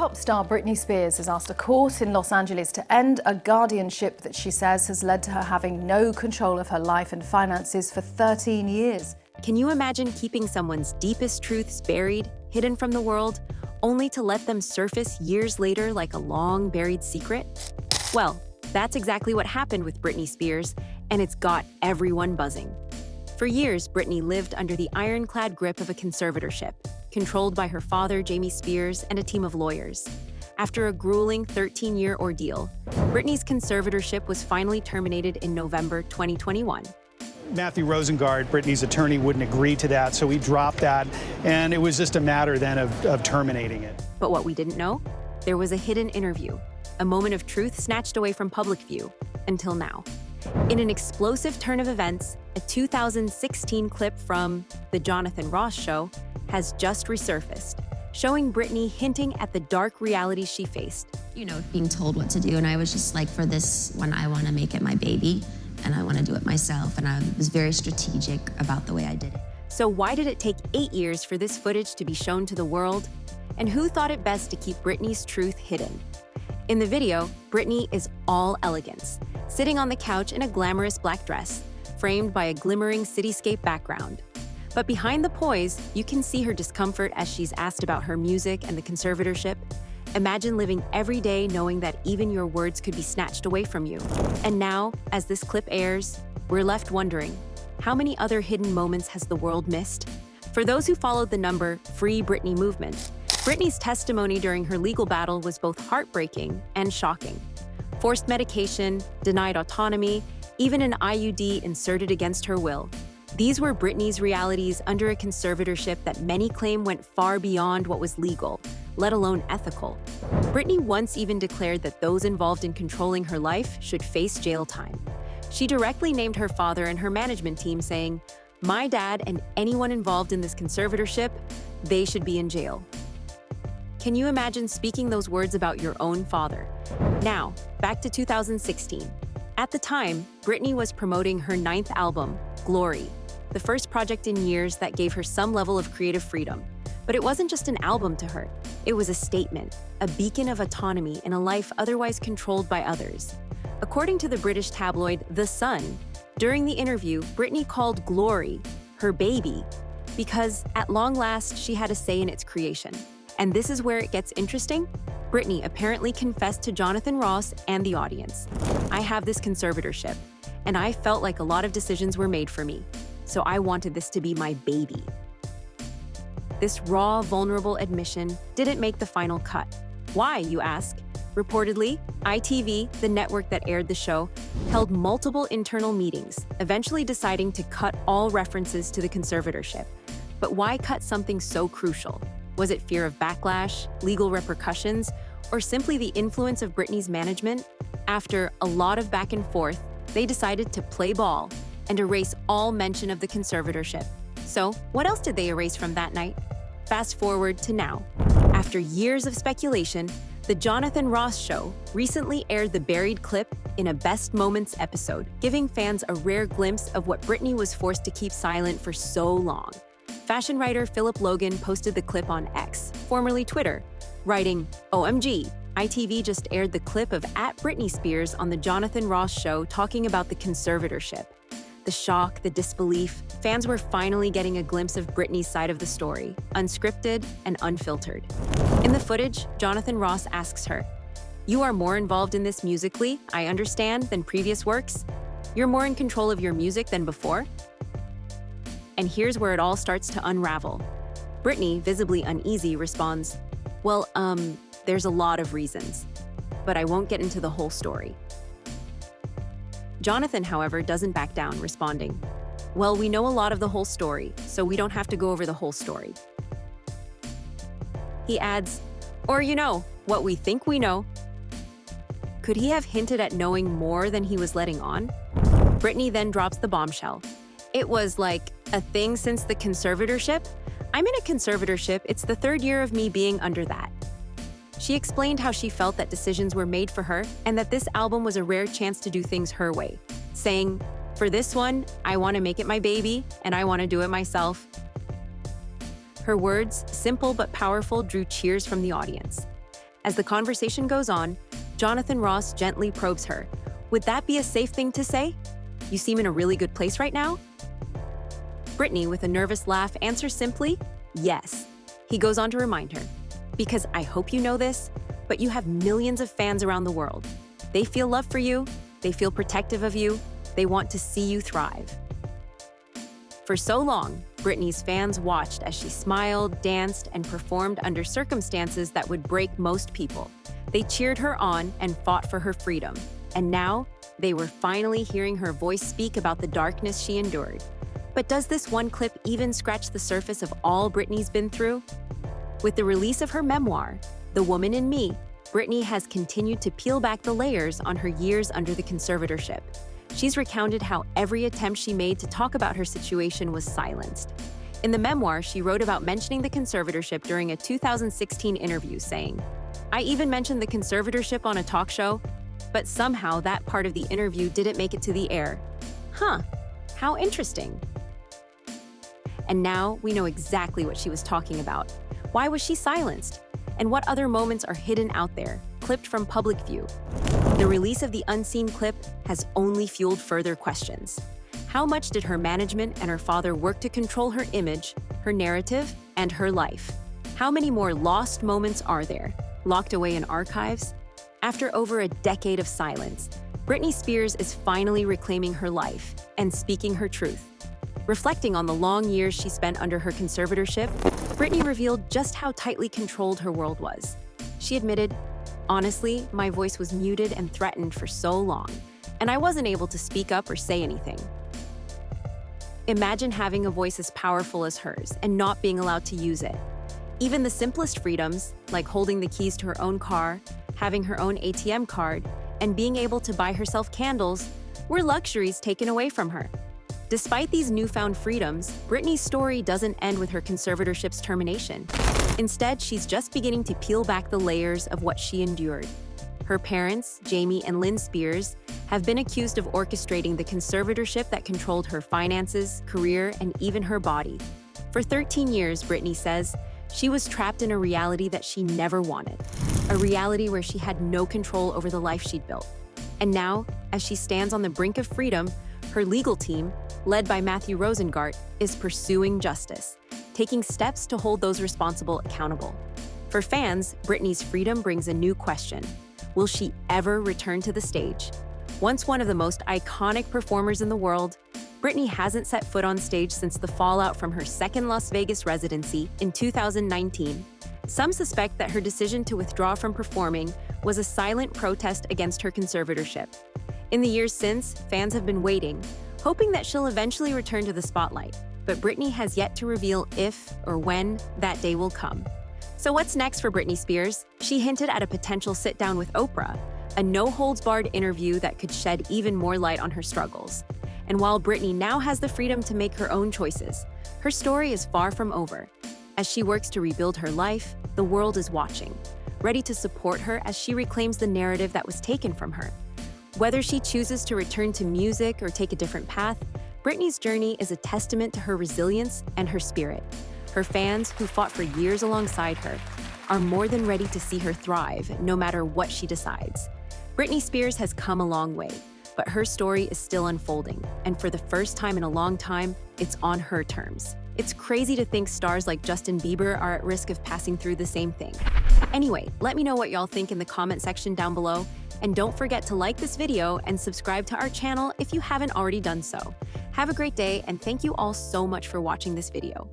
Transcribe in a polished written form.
Pop star Britney Spears has asked a court in Los Angeles to end a guardianship that she says has led to her having no control of her life and finances for 13 years. Can you imagine keeping someone's deepest truths buried, hidden from the world, only to let them surface years later like a long-buried secret? Well, that's exactly what happened with Britney Spears, and it's got everyone buzzing. For years, Britney lived under the ironclad grip of a conservatorship, controlled by her father, Jamie Spears, and a team of lawyers. After a grueling 13-year ordeal, Britney's conservatorship was finally terminated in November 2021. Matthew Rosengard, Britney's attorney, wouldn't agree to that, so we dropped that, and it was just a matter then of terminating it. But what we didn't know? There was a hidden interview, a moment of truth snatched away from public view, until now. In an explosive turn of events, a 2016 clip from The Jonathan Ross Show has just resurfaced, showing Britney hinting at the dark realities she faced. You know, being told what to do, and I was just like, for this one, I want to make it my baby, and I want to do it myself, and I was very strategic about the way I did it. So why did it take 8 years for this footage to be shown to the world? And who thought it best to keep Britney's truth hidden? In the video, Britney is all elegance, sitting on the couch in a glamorous black dress, framed by a glimmering cityscape background. But behind the poise, you can see her discomfort as she's asked about her music and the conservatorship. Imagine living every day knowing that even your words could be snatched away from you. And now, as this clip airs, we're left wondering, how many other hidden moments has the world missed? For those who followed the Free Britney movement, Britney's testimony during her legal battle was both heartbreaking and shocking. Forced medication, denied autonomy, even an IUD inserted against her will. These were Britney's realities under a conservatorship that many claim went far beyond what was legal, let alone ethical. Britney once even declared that those involved in controlling her life should face jail time. She directly named her father and her management team, saying, "My dad and anyone involved in this conservatorship, they should be in jail." Can you imagine speaking those words about your own father? Now, back to 2016. At the time, Britney was promoting her 9th album, Glory, the first project in years that gave her some level of creative freedom. But it wasn't just an album to her. It was a statement, a beacon of autonomy in a life otherwise controlled by others. According to the British tabloid The Sun, during the interview, Britney called Glory her baby because, at long last, she had a say in its creation. And this is where it gets interesting. Britney apparently confessed to Jonathan Ross and the audience. "I have this conservatorship, and I felt like a lot of decisions were made for me, so I wanted this to be my baby." This raw, vulnerable admission didn't make the final cut. Why, you ask? Reportedly, ITV, the network that aired the show, held multiple internal meetings, eventually deciding to cut all references to the conservatorship. But why cut something so crucial? Was it fear of backlash, legal repercussions, or simply the influence of Britney's management? After a lot of back and forth, they decided to play ball and erase all mention of the conservatorship. So, what else did they erase from that night? Fast forward to now. After years of speculation, The Jonathan Ross Show recently aired the buried clip in a Best Moments episode, giving fans a rare glimpse of what Britney was forced to keep silent for so long. Fashion writer Philip Logan posted the clip on X, formerly Twitter, writing, "OMG, ITV just aired the clip of @Britney Spears on The Jonathan Ross Show talking about the conservatorship." The shock, the disbelief, fans were finally getting a glimpse of Britney's side of the story, unscripted and unfiltered. In the footage, Jonathan Ross asks her, "You are more involved in this musically, I understand, than previous works? You're more in control of your music than before?" And here's where it all starts to unravel. Britney, visibly uneasy, responds, "Well, there's a lot of reasons, but I won't get into the whole story." Jonathan, however, doesn't back down, responding, "Well, we know a lot of the whole story, so we don't have to go over the whole story." He adds, "Or what we think we know." Could he have hinted at knowing more than he was letting on? Britney then drops the bombshell. "It was like a thing since the conservatorship. I'm in a conservatorship, it's the 3rd year of me being under that." She explained how she felt that decisions were made for her and that this album was a rare chance to do things her way, saying, "For this one, I want to make it my baby and I want to do it myself." Her words, simple but powerful, drew cheers from the audience. As the conversation goes on, Jonathan Ross gently probes her. Would that be a safe thing to say? You seem in a really good place right now? Britney, with a nervous laugh, answers simply, yes. He goes on to remind her, because I hope you know this, but you have millions of fans around the world. They feel love for you, they feel protective of you, they want to see you thrive. For so long, Britney's fans watched as she smiled, danced, and performed under circumstances that would break most people. They cheered her on and fought for her freedom. And now, they were finally hearing her voice speak about the darkness she endured. But does this one clip even scratch the surface of all Britney's been through? With the release of her memoir, The Woman in Me, Britney has continued to peel back the layers on her years under the conservatorship. She's recounted how every attempt she made to talk about her situation was silenced. In the memoir, she wrote about mentioning the conservatorship during a 2016 interview, saying, "I even mentioned the conservatorship on a talk show, but somehow that part of the interview didn't make it to the air. Huh, how interesting." And now we know exactly what she was talking about. Why was she silenced? And what other moments are hidden out there, clipped from public view? The release of the unseen clip has only fueled further questions. How much did her management and her father work to control her image, her narrative, and her life? How many more lost moments are there, locked away in archives? After over a decade of silence, Britney Spears is finally reclaiming her life and speaking her truth. Reflecting on the long years she spent under her conservatorship, Britney revealed just how tightly controlled her world was. She admitted, "Honestly, my voice was muted and threatened for so long, and I wasn't able to speak up or say anything." Imagine having a voice as powerful as hers and not being allowed to use it. Even the simplest freedoms, like holding the keys to her own car, having her own ATM card, and being able to buy herself candles, were luxuries taken away from her. Despite these newfound freedoms, Britney's story doesn't end with her conservatorship's termination. Instead, she's just beginning to peel back the layers of what she endured. Her parents, Jamie and Lynn Spears, have been accused of orchestrating the conservatorship that controlled her finances, career, and even her body. For 13 years, Britney says, she was trapped in a reality that she never wanted, a reality where she had no control over the life she'd built. And now, as she stands on the brink of freedom, her legal team, led by Matthew Rosengart, is pursuing justice, taking steps to hold those responsible accountable. For fans, Britney's freedom brings a new question. Will she ever return to the stage? Once one of the most iconic performers in the world, Britney hasn't set foot on stage since the fallout from her second Las Vegas residency in 2019. Some suspect that her decision to withdraw from performing was a silent protest against her conservatorship. In the years since, fans have been waiting, hoping that she'll eventually return to the spotlight. But Britney has yet to reveal if or when that day will come. So what's next for Britney Spears? She hinted at a potential sit-down with Oprah, a no-holds-barred interview that could shed even more light on her struggles. And while Britney now has the freedom to make her own choices, her story is far from over. As she works to rebuild her life, the world is watching, ready to support her as she reclaims the narrative that was taken from her. Whether she chooses to return to music or take a different path, Britney's journey is a testament to her resilience and her spirit. Her fans, who fought for years alongside her, are more than ready to see her thrive, no matter what she decides. Britney Spears has come a long way, but her story is still unfolding, and for the first time in a long time, it's on her terms. It's crazy to think stars like Justin Bieber are at risk of passing through the same thing. Anyway, let me know what y'all think in the comment section down below, and don't forget to like this video and subscribe to our channel if you haven't already done so. Have a great day, and thank you all so much for watching this video.